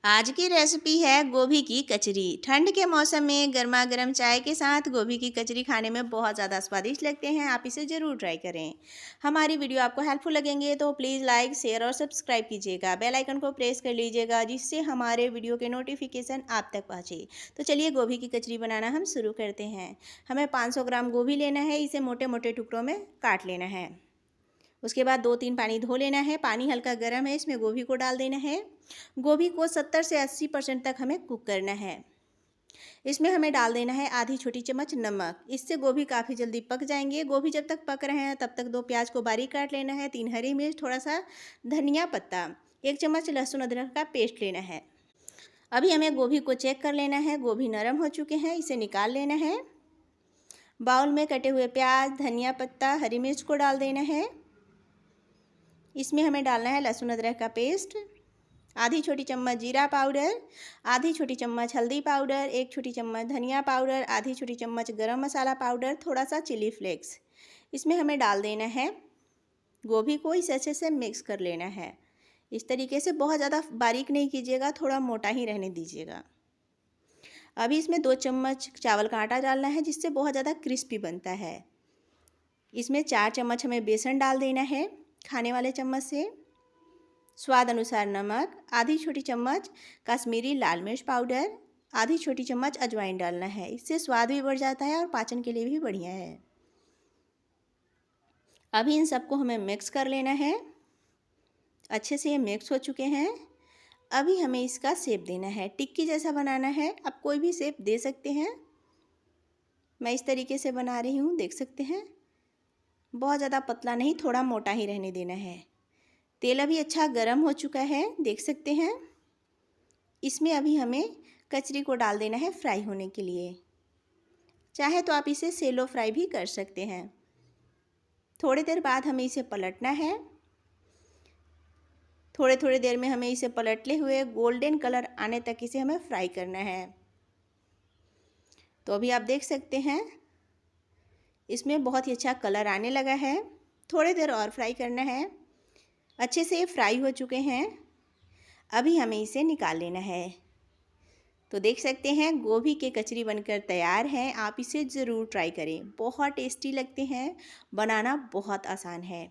आज की रेसिपी है गोभी की कचरी। ठंड के मौसम में गर्मा गर्म चाय के साथ गोभी की कचरी खाने में बहुत ज़्यादा स्वादिष्ट लगते हैं। आप इसे ज़रूर ट्राई करें। हमारी वीडियो आपको हेल्पफुल लगेंगे तो प्लीज़ लाइक, शेयर और सब्सक्राइब कीजिएगा। बेल आइकन को प्रेस कर लीजिएगा जिससे हमारे वीडियो के नोटिफिकेशन आप तक पहुँचे। तो चलिए गोभी की कचरी बनाना हम शुरू करते हैं। हमें 500 ग्राम गोभी लेना है। इसे मोटे मोटे टुकड़ों में काट लेना है। उसके बाद 2-3 पानी धो लेना है। पानी हल्का गर्म है, इसमें गोभी को डाल देना है। गोभी को 70 से 80% तक हमें कुक करना है। इसमें हमें डाल देना है आधी छोटी चम्मच नमक। इससे गोभी काफ़ी जल्दी पक जाएंगे। गोभी जब तक पक रहे हैं तब तक 2 प्याज को बारीक काट लेना है, 3 हरी मिर्च, थोड़ा सा धनिया पत्ता, 1 चम्मच लहसुन अदरक का पेस्ट लेना है। अभी हमें गोभी को चेक कर लेना है। गोभी नरम हो चुके हैं, इसे निकाल लेना है। बाउल में कटे हुए प्याज, धनिया पत्ता, हरी मिर्च को डाल देना है। इसमें हमें डालना है लहसुन अदरक का पेस्ट, आधी छोटी चम्मच जीरा पाउडर, आधी छोटी चम्मच हल्दी पाउडर, 1 छोटी चम्मच धनिया पाउडर, आधी छोटी चम्मच गरम मसाला पाउडर, थोड़ा सा चिली फ्लेक्स। इसमें हमें डाल देना है। गोभी को इस अच्छे से मिक्स कर लेना है। इस तरीके से बहुत ज़्यादा बारीक नहीं कीजिएगा, थोड़ा मोटा ही रहने दीजिएगा। अभी इसमें 2 चम्मच चावल का आटा डालना है जिससे बहुत ज़्यादा क्रिस्पी बनता है। इसमें 4 चम्मच हमें बेसन डाल देना है खाने वाले चम्मच से। स्वाद अनुसार नमक, आधी छोटी चम्मच कश्मीरी लाल मिर्च पाउडर, आधी छोटी चम्मच अजवाइन डालना है। इससे स्वाद भी बढ़ जाता है और पाचन के लिए भी बढ़िया है। अभी इन सबको हमें मिक्स कर लेना है। अच्छे से ये मिक्स हो चुके हैं। अभी हमें इसका शेप देना है। टिक्की जैसा बनाना है। आप कोई भी शेप दे सकते हैं। मैं इस तरीके से बना रही हूँ, देख सकते हैं। बहुत ज़्यादा पतला नहीं, थोड़ा मोटा ही रहने देना है। तेल अभी अच्छा गर्म हो चुका है, देख सकते हैं। इसमें अभी हमें कचरी को डाल देना है फ्राई होने के लिए। चाहे तो आप इसे सेलो फ्राई भी कर सकते हैं। थोड़ी देर बाद हमें इसे पलटना है। थोड़े थोड़ी देर में हमें इसे पलटते हुए गोल्डन कलर आने तक इसे हमें फ्राई करना है। तो अभी आप देख सकते हैं इसमें बहुत ही अच्छा कलर आने लगा है। थोड़ी देर और फ्राई करना है। अच्छे से ये फ्राई हो चुके हैं। अभी हमें इसे निकाल लेना है। तो देख सकते हैं गोभी के कचरी बनकर तैयार है। आप इसे ज़रूर ट्राई करें, बहुत टेस्टी लगते हैं। बनाना बहुत आसान है।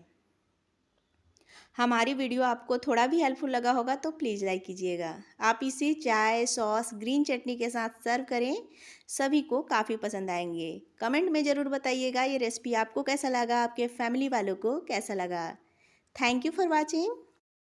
हमारी वीडियो आपको थोड़ा भी हेल्पफुल लगा होगा तो प्लीज़ लाइक कीजिएगा। आप इसे चाय, सॉस, ग्रीन चटनी के साथ सर्व करें, सभी को काफ़ी पसंद आएंगे। कमेंट में ज़रूर बताइएगा ये रेसिपी आपको कैसा लगा, आपके फैमिली वालों को कैसा लगा। Thank you for watching.